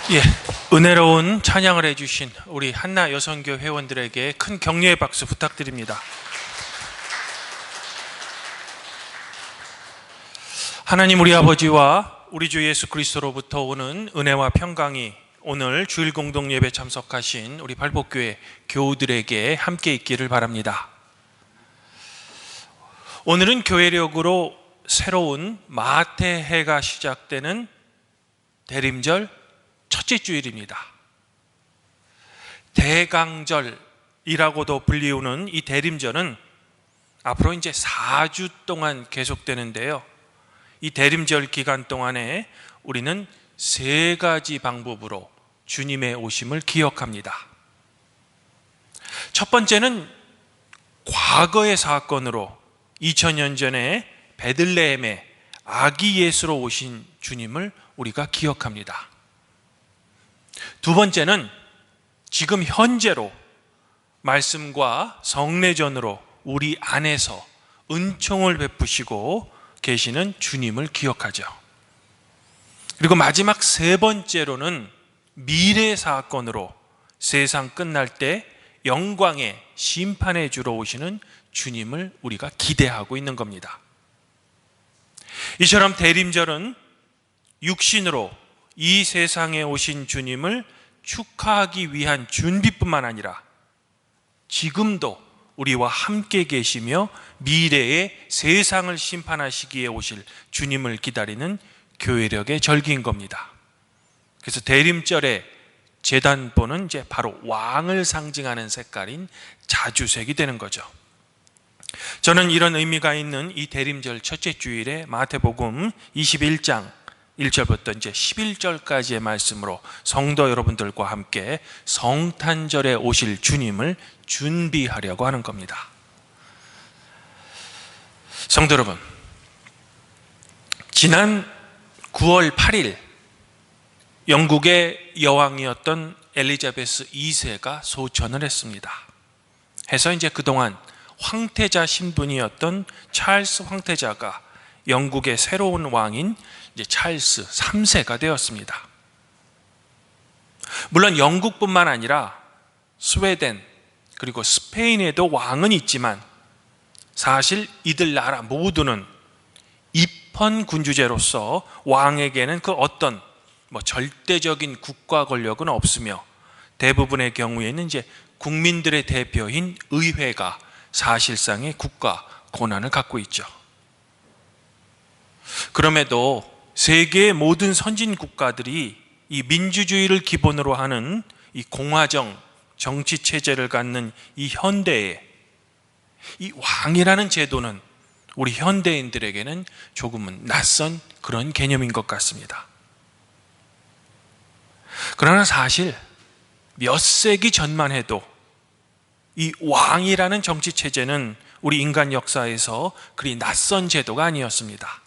예, 은혜로운 찬양을 해주신 우리 한나 여성교 회원들에게 큰 격려의 박수 부탁드립니다. 하나님 우리 아버지와 우리 주 예수 그리스도로부터 오는 은혜와 평강이 오늘 주일 공동 예배 참석하신 우리 발복교회 교우들에게 함께 있기를 바랍니다. 오늘은 교회력으로 새로운 마태해가 시작되는 대림절 첫째 주일입니다. 대강절이라고도 불리우는 이 대림절은 앞으로 이제 4주 동안 계속되는데요. 이 대림절 기간 동안에 우리는 3가지 방법으로 주님의 오심을 기억합니다. 첫 번째는 과거의 사건으로 2000년 전에 베들레헴에 아기 예수로 오신 주님을 우리가 기억합니다. 두 번째는 지금 현재로 말씀과 성례전으로 우리 안에서 은총을 베푸시고 계시는 주님을 기억하죠. 그리고 마지막 3번째로는 미래 사건으로 세상 끝날 때 영광의 심판의 주로 오시는 주님을 우리가 기대하고 있는 겁니다. 이처럼 대림절은 육신으로 이 세상에 오신 주님을 축하하기 위한 준비뿐만 아니라 지금도 우리와 함께 계시며 미래의 세상을 심판하시기에 오실 주님을 기다리는 교회력의 절기인 겁니다. 그래서 대림절의 제단보는 이제 바로 왕을 상징하는 색깔인 자주색이 되는 거죠. 저는 이런 의미가 있는 이 대림절 첫째 주일에 마태복음 21장 1절부터 이제 11절까지의 말씀으로 성도 여러분들과 함께 성탄절에 오실 주님을 준비하려고 하는 겁니다. 성도 여러분, 지난 9월 8일 영국의 여왕이었던 엘리자베스 2세가 소천을 했습니다. 해서 이제 그동안 황태자 신분이었던 찰스 황태자가 영국의 새로운 왕인 이제 찰스 3세가 되었습니다. 물론 영국뿐만 아니라 스웨덴 그리고 스페인에도 왕은 있지만 사실 이들 나라 모두는 입헌군주제로서 왕에게는 그 어떤 절대적인 국가 권력은 없으며 대부분의 경우에는 이제 국민들의 대표인 의회가 사실상의 국가 권한을 갖고 있죠. 그럼에도 세계의 모든 선진 국가들이 이 민주주의를 기본으로 하는 이 공화정 정치 체제를 갖는 이 현대에 이 왕이라는 제도는 우리 현대인들에게는 조금은 낯선 그런 개념인 것 같습니다. 그러나 사실 몇 세기 전만 해도 이 왕이라는 정치 체제는 우리 인간 역사에서 그리 낯선 제도가 아니었습니다.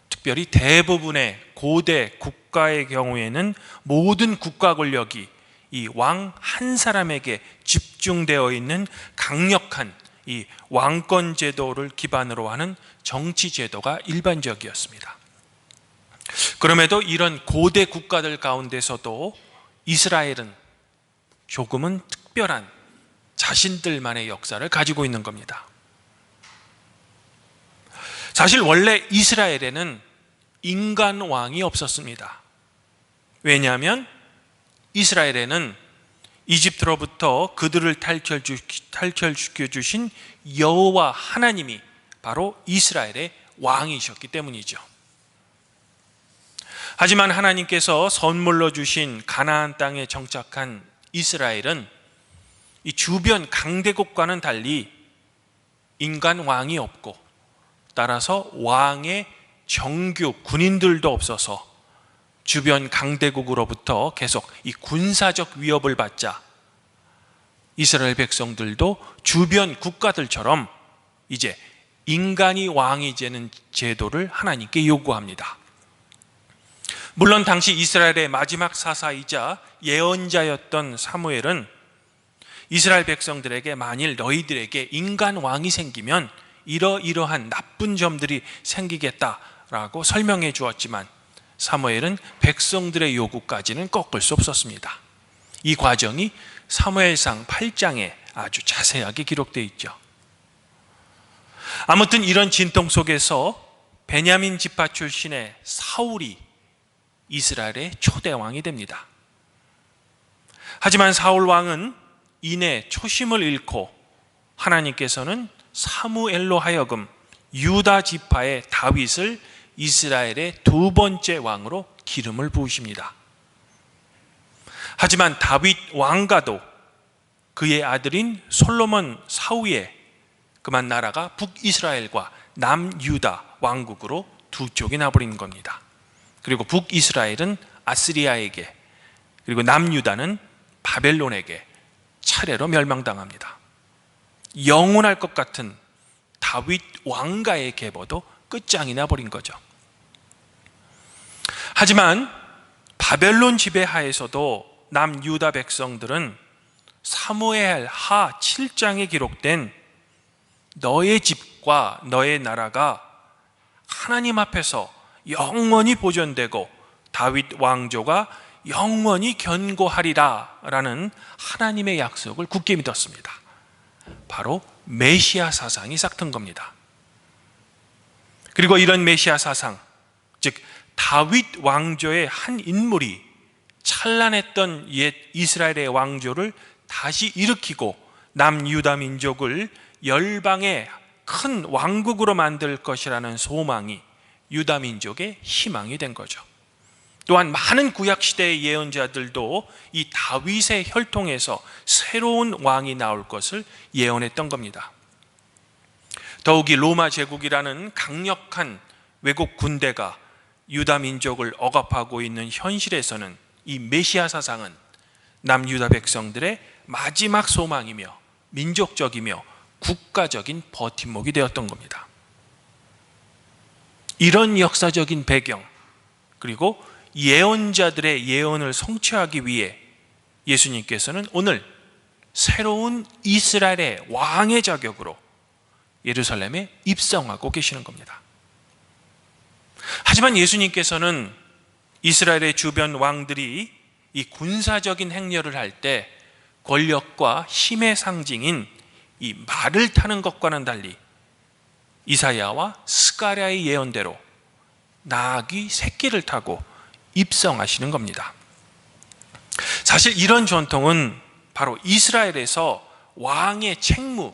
특별히 대부분의 고대 국가의 경우에는 모든 국가 권력이 이 왕 한 사람에게 집중되어 있는 강력한 이 왕권 제도를 기반으로 하는 정치 제도가 일반적이었습니다. 그럼에도 이런 고대 국가들 가운데서도 이스라엘은 조금은 특별한 자신들만의 역사를 가지고 있는 겁니다. 사실 원래 이스라엘에는 인간 왕이 없었습니다. 왜냐하면 이스라엘에는 이집트로부터 그들을 탈출시켜 주신 여호와 하나님이 바로 이스라엘의 왕이셨기 때문이죠. 하지만 하나님께서 선물로 주신 가나안 땅에 정착한 이스라엘은 이 주변 강대국과는 달리 인간 왕이 없고 따라서 왕의 정규 군인들도 없어서 주변 강대국으로부터 계속 이 군사적 위협을 받자 이스라엘 백성들도 주변 국가들처럼 이제 인간이 왕이 되는 제도를 하나님께 요구합니다. 물론 당시 이스라엘의 마지막 사사이자 예언자였던 사무엘은 이스라엘 백성들에게 만일 너희들에게 인간 왕이 생기면 이러이러한 나쁜 점들이 생기겠다라고 설명해 주었지만 사무엘은 백성들의 요구까지는 꺾을 수 없었습니다. 이 과정이 사무엘상 8장에 아주 자세하게 기록되어 있죠. 아무튼 이런 진통 속에서 베냐민 지파 출신의 사울이 이스라엘의 초대 왕이 됩니다. 하지만 사울 왕은 이내 초심을 잃고 하나님께서는 사무엘로 하여금 유다 지파의 다윗을 이스라엘의 두 번째 왕으로 기름을 부으십니다. 하지만 다윗 왕가도 그의 아들인 솔로몬 사후에 그만 나라가 북이스라엘과 남유다 왕국으로 두 쪽이 나버린 겁니다. 그리고 북이스라엘은 아스리아에게, 그리고 남유다는 바벨론에게 차례로 멸망당합니다. 영원할 것 같은 다윗 왕가의 계보도 끝장이 나버린 거죠. 하지만 바벨론 지배하에서도 남유다 백성들은 사무엘 하 7장에 기록된 너의 집과 너의 나라가 하나님 앞에서 영원히 보존되고 다윗 왕조가 영원히 견고하리라 라는 하나님의 약속을 굳게 믿었습니다. 바로 메시아 사상이 싹튼 겁니다. 그리고 이런 메시아 사상, 즉 다윗 왕조의 한 인물이 찬란했던 옛 이스라엘의 왕조를 다시 일으키고 남유다 민족을 열방의 큰 왕국으로 만들 것이라는 소망이 유다 민족의 희망이 된 거죠. 또한 많은 구약시대의 예언자들도 이 다윗의 혈통에서 새로운 왕이 나올 것을 예언했던 겁니다. 더욱이 로마 제국이라는 강력한 외국 군대가 유다 민족을 억압하고 있는 현실에서는 이 메시아 사상은 남유다 백성들의 마지막 소망이며 민족적이며 국가적인 버팀목이 되었던 겁니다. 이런 역사적인 배경, 그리고 예언자들의 예언을 성취하기 위해 예수님께서는 오늘 새로운 이스라엘의 왕의 자격으로 예루살렘에 입성하고 계시는 겁니다. 하지만 예수님께서는 이스라엘의 주변 왕들이 이 군사적인 행렬을 할 때 권력과 힘의 상징인 이 말을 타는 것과는 달리 이사야와 스가랴의 예언대로 나귀 새끼를 타고 입성하시는 겁니다. 사실 이런 전통은 바로 이스라엘에서 왕의 책무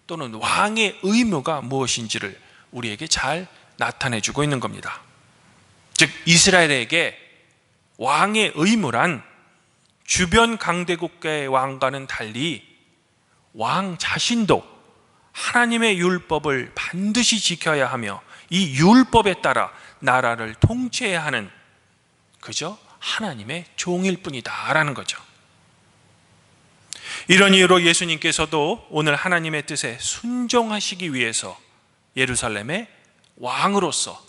또는 왕의 의무가 무엇인지를 우리에게 잘 나타내주고 있는 겁니다. 즉 이스라엘에게 왕의 의무란 주변 강대국가의 왕과는 달리 왕 자신도 하나님의 율법을 반드시 지켜야 하며 이 율법에 따라 나라를 통치해야 하는 그저 하나님의 종일 뿐이다라는 거죠. 이런 이유로 예수님께서도 오늘 하나님의 뜻에 순종하시기 위해서 예루살렘의 왕으로서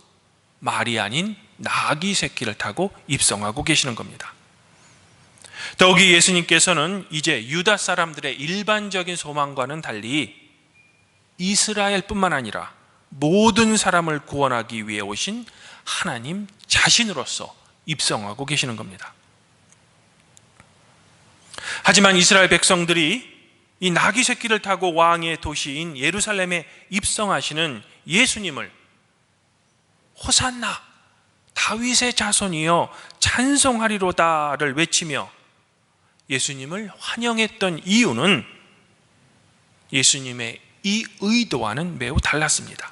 말이 아닌 나귀 새끼를 타고 입성하고 계시는 겁니다. 더욱이 예수님께서는 이제 유다 사람들의 일반적인 소망과는 달리 이스라엘뿐만 아니라 모든 사람을 구원하기 위해 오신 하나님 자신으로서 입성하고 계시는 겁니다. 하지만 이스라엘 백성들이 이 나귀 새끼를 타고 왕의 도시인 예루살렘에 입성하시는 예수님을 호산나 다윗의 자손이여 찬송하리로다를 외치며 예수님을 환영했던 이유는 예수님의 이 의도와는 매우 달랐습니다.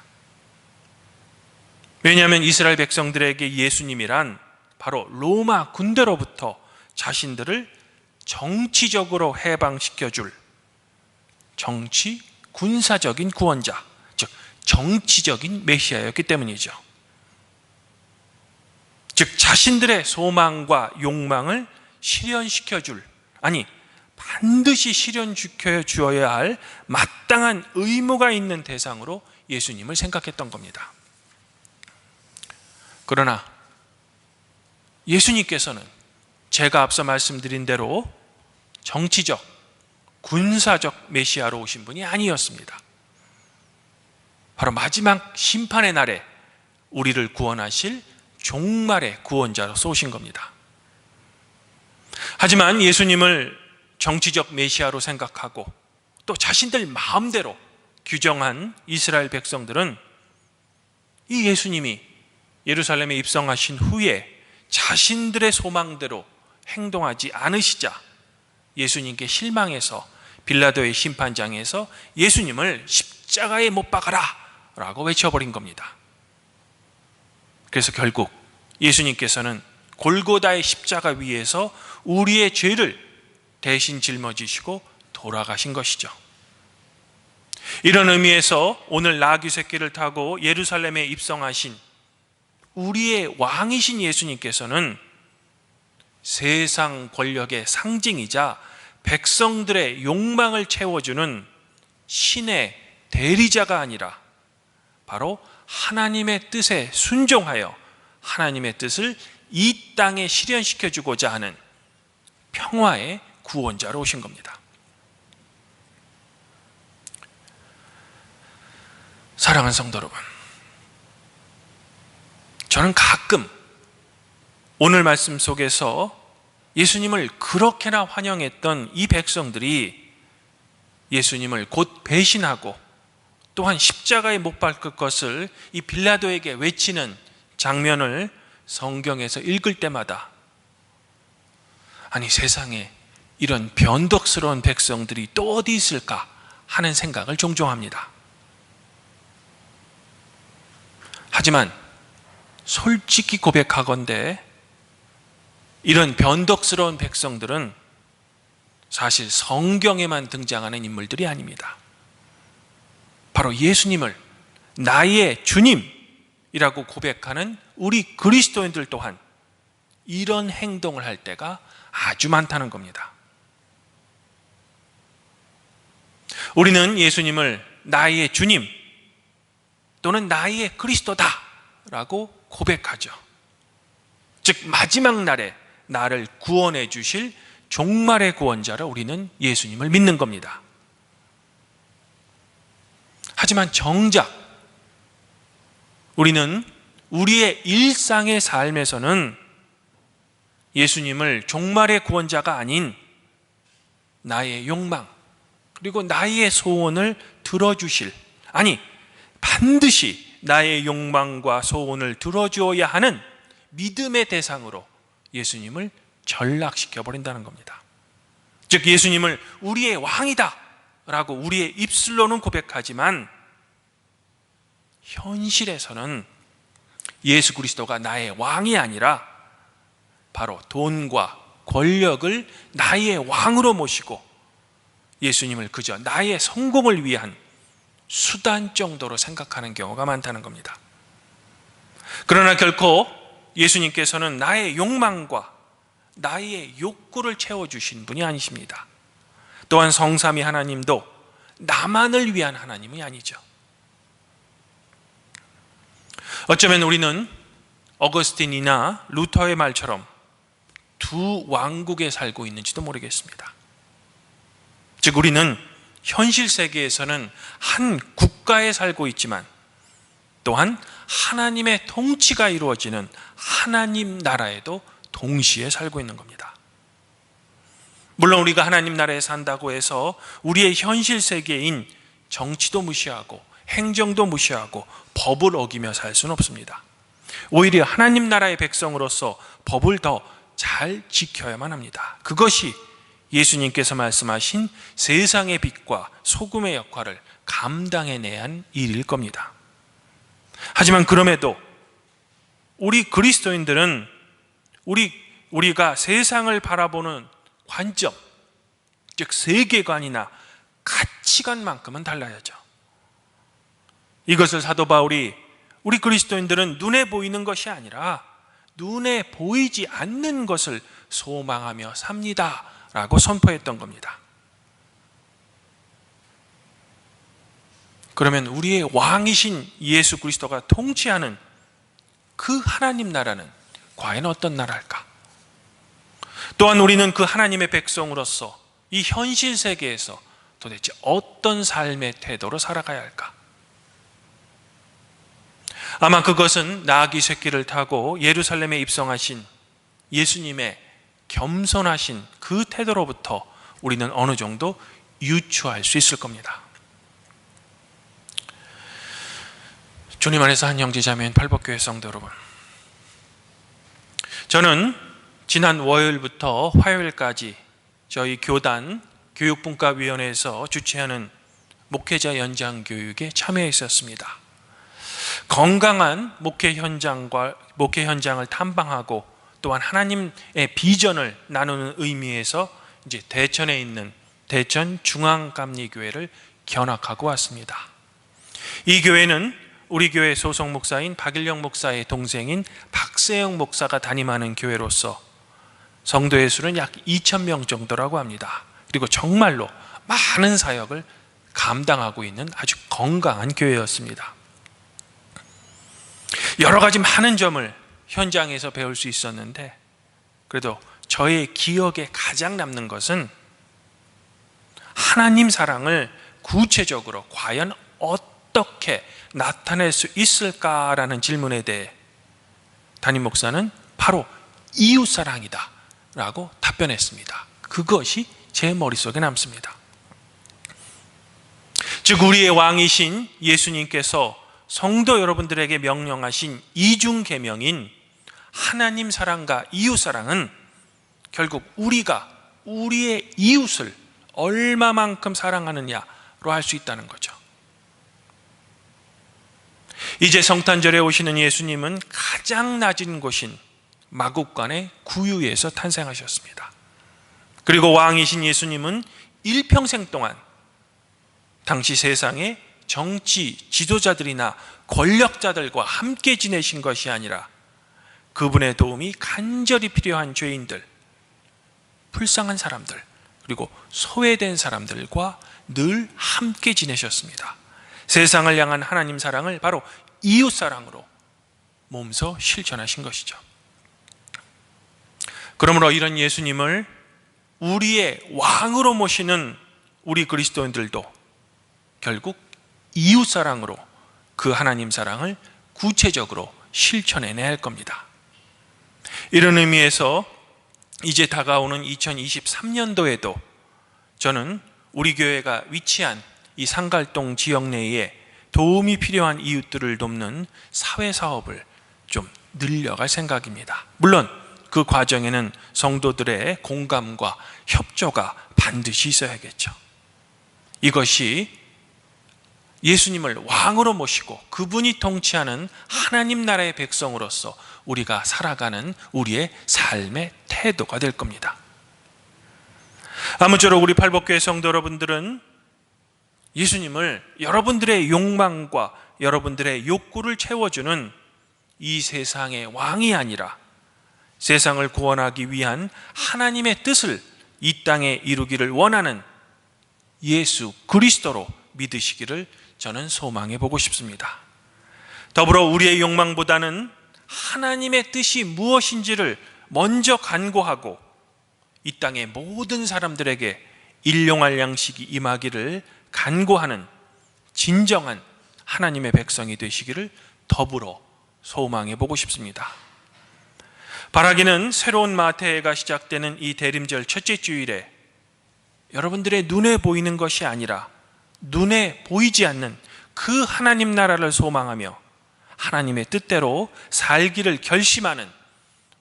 왜냐하면 이스라엘 백성들에게 예수님이란 바로 로마 군대로부터 자신들을 정치적으로 해방시켜줄 정치 군사적인 구원자, 즉 정치적인 메시아였기 때문이죠. 즉 자신들의 소망과 욕망을 실현시켜줄, 아니 반드시 실현시켜 주어야 할 마땅한 의무가 있는 대상으로 예수님을 생각했던 겁니다. 그러나 예수님께서는 제가 앞서 말씀드린 대로 정치적, 군사적 메시아로 오신 분이 아니었습니다. 바로 마지막 심판의 날에 우리를 구원하실 종말의 구원자로서 오신 겁니다. 하지만 예수님을 정치적 메시아로 생각하고 또 자신들 마음대로 규정한 이스라엘 백성들은 이 예수님이 예루살렘에 입성하신 후에 자신들의 소망대로 행동하지 않으시자 예수님께 실망해서 빌라도의 심판장에서 예수님을 십자가에 못 박아라 라고 외쳐버린 겁니다. 그래서 결국 예수님께서는 골고다의 십자가 위에서 우리의 죄를 대신 짊어지시고 돌아가신 것이죠. 이런 의미에서 오늘 나귀 새끼를 타고 예루살렘에 입성하신 우리의 왕이신 예수님께서는 세상 권력의 상징이자 백성들의 욕망을 채워주는 신의 대리자가 아니라 바로 하나님의 뜻에 순종하여 하나님의 뜻을 이 땅에 실현시켜주고자 하는 평화의 구원자로 오신 겁니다. 사랑하는 성도 여러분, 저는 가끔 오늘 말씀 속에서 예수님을 그렇게나 환영했던 이 백성들이 예수님을 곧 배신하고 또한 십자가에 못 박을 것을 이 빌라도에게 외치는 장면을 성경에서 읽을 때마다 아니 세상에 이런 변덕스러운 백성들이 또 어디 있을까 하는 생각을 종종 합니다. 하지만 솔직히 고백하건대 이런 변덕스러운 백성들은 사실 성경에만 등장하는 인물들이 아닙니다. 바로 예수님을 나의 주님이라고 고백하는 우리 그리스도인들 또한 이런 행동을 할 때가 아주 많다는 겁니다. 우리는 예수님을 나의 주님 또는 나의 그리스도다라고 고백하죠. 즉 마지막 날에 나를 구원해 주실 종말의 구원자로 우리는 예수님을 믿는 겁니다. 하지만 정작 우리는 우리의 일상의 삶에서는 예수님을 종말의 구원자가 아닌 나의 욕망 그리고 나의 소원을 들어주실, 아니 반드시 나의 욕망과 소원을 들어주어야 하는 믿음의 대상으로 예수님을 전락시켜 버린다는 겁니다. 즉 예수님을 우리의 왕이다 라고 우리의 입술로는 고백하지만 현실에서는 예수 그리스도가 나의 왕이 아니라 바로 돈과 권력을 나의 왕으로 모시고 예수님을 그저 나의 성공을 위한 수단 정도로 생각하는 경우가 많다는 겁니다. 그러나 결코 예수님께서는 나의 욕망과 나의 욕구를 채워주신 분이 아니십니다. 또한 성삼위 하나님도 나만을 위한 하나님이 아니죠. 어쩌면 우리는 어거스틴이나 루터의 말처럼 두 왕국에 살고 있는지도 모르겠습니다. 즉 우리는 현실 세계에서는 한 국가에 살고 있지만 또한 하나님의 통치가 이루어지는 하나님 나라에도 동시에 살고 있는 겁니다. 물론 우리가 하나님 나라에 산다고 해서 우리의 현실 세계인 정치도 무시하고 행정도 무시하고 법을 어기며 살 수는 없습니다. 오히려 하나님 나라의 백성으로서 법을 더 잘 지켜야만 합니다. 그것이 예수님께서 말씀하신 세상의 빛과 소금의 역할을 감당해내야 한 일일 겁니다. 하지만 그럼에도 우리 그리스도인들은 우리가 세상을 바라보는 관점, 즉 세계관이나 가치관만큼은 달라야죠. 이것을 사도 바울이 우리 그리스도인들은 눈에 보이는 것이 아니라 눈에 보이지 않는 것을 소망하며 삽니다 라고 선포했던 겁니다. 그러면 우리의 왕이신 예수 그리스도가 통치하는 그 하나님 나라는 과연 어떤 나라일까? 또한 우리는 그 하나님의 백성으로서 이 현실 세계에서 도대체 어떤 삶의 태도로 살아가야 할까? 아마 그것은 나귀 새끼를 타고 예루살렘에 입성하신 예수님의 겸손하신 그 태도로부터 우리는 어느 정도 유추할 수 있을 겁니다. 주님 안에서 한 형제자매인 팔복교회 성도 여러분, 저는 지난 월요일부터 화요일까지 저희 교단 교육분과위원회에서 주최하는 목회자 연장 교육에 참여했었습니다. 건강한 목회 현장을 탐방하고 또한 하나님의 비전을 나누는 의미에서 이제 대천에 있는 대천 중앙감리교회를 견학하고 왔습니다. 이 교회는 우리 교회 소속 목사인 박일영 목사의 동생인 박세영 목사가 담임하는 교회로서 성도의 수는 약 2,000명 정도라고 합니다. 그리고 정말로 많은 사역을 감당하고 있는 아주 건강한 교회였습니다. 여러 가지 많은 점을 현장에서 배울 수 있었는데, 그래도 저의 기억에 가장 남는 것은 하나님 사랑을 구체적으로 과연 어떻게 나타낼 수 있을까라는 질문에 대해 담임 목사는 바로 이웃사랑이다 라고 답변했습니다. 그것이 제 머릿속에 남습니다. 즉 우리의 왕이신 예수님께서 성도 여러분들에게 명령하신 이중계명인 하나님 사랑과 이웃 사랑은 결국 우리가 우리의 이웃을 얼마만큼 사랑하느냐로 할 수 있다는 거죠. 이제 성탄절에 오시는 예수님은 가장 낮은 곳인 마국간의 구유에서 탄생하셨습니다. 그리고 왕이신 예수님은 일평생 동안 당시 세상의 정치 지도자들이나 권력자들과 함께 지내신 것이 아니라 그분의 도움이 간절히 필요한 죄인들, 불쌍한 사람들, 그리고 소외된 사람들과 늘 함께 지내셨습니다. 세상을 향한 하나님 사랑을 바로 이웃 사랑으로 몸소 실천하신 것이죠. 그러므로 이런 예수님을 우리의 왕으로 모시는 우리 그리스도인들도 결국 이웃 사랑으로 그 하나님 사랑을 구체적으로 실천해내야 할 겁니다. 이런 의미에서 이제 다가오는 2023년도에도 저는 우리 교회가 위치한 이 상갈동 지역 내에 도움이 필요한 이웃들을 돕는 사회사업을 좀 늘려갈 생각입니다. 물론 그 과정에는 성도들의 공감과 협조가 반드시 있어야겠죠. 이것이 예수님을 왕으로 모시고 그분이 통치하는 하나님 나라의 백성으로서 우리가 살아가는 우리의 삶의 태도가 될 겁니다. 아무쪼록 우리 팔복교회 성도 여러분들은 예수님을 여러분들의 욕망과 여러분들의 욕구를 채워주는 이 세상의 왕이 아니라 세상을 구원하기 위한 하나님의 뜻을 이 땅에 이루기를 원하는 예수 그리스도로 믿으시기를 저는 소망해 보고 싶습니다. 더불어 우리의 욕망보다는 하나님의 뜻이 무엇인지를 먼저 간구하고 이 땅의 모든 사람들에게 일용할 양식이 임하기를 간구하는 진정한 하나님의 백성이 되시기를 더불어 소망해 보고 싶습니다. 바라기는 새로운 마태해가 시작되는 이 대림절 첫째 주일에 여러분들의 눈에 보이는 것이 아니라 눈에 보이지 않는 그 하나님 나라를 소망하며 하나님의 뜻대로 살기를 결심하는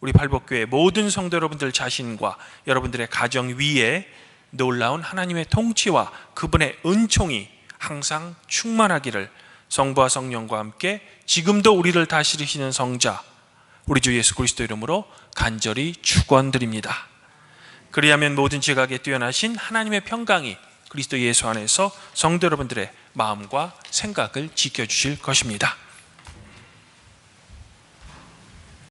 우리 팔복교회 모든 성도 여러분들 자신과 여러분들의 가정 위에 놀라운 하나님의 통치와 그분의 은총이 항상 충만하기를 성부와 성령과 함께 지금도 우리를 다스리시는 성자 우리 주 예수 그리스도 이름으로 간절히 축원드립니다. 그리하면 모든 지각에 뛰어나신 하나님의 평강이 그리스도 예수 안에서 성도 여러분들의 마음과 생각을 지켜주실 것입니다.